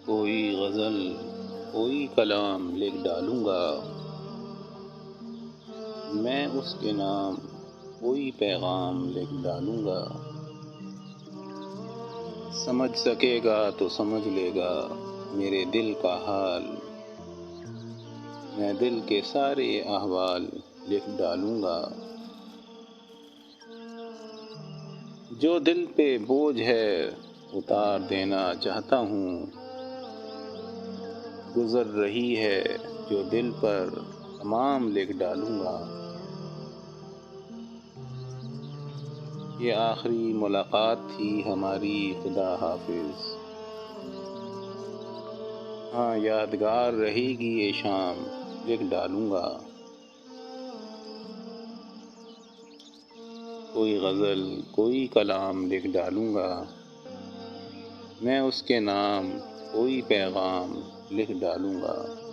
کوئی غزل کوئی کلام لکھ ڈالوں گا، میں اس کے نام کوئی پیغام لکھ ڈالوں گا۔ سمجھ سکے گا تو سمجھ لے گا میرے دل کا حال، میں دل کے سارے احوال لکھ ڈالوں گا۔ جو دل پہ بوجھ ہے اتار دینا چاہتا ہوں، گزر رہی ہے جو دل پر تمام لکھ ڈالوں گا۔ یہ آخری ملاقات تھی ہماری، خدا حافظ۔ ہاں یادگار رہے گی یہ شام، لکھ ڈالوں گا۔ کوئی غزل کوئی کلام لکھ ڈالوں گا، میں اس کے نام کوئی پیغام لکھ ڈالوں گا۔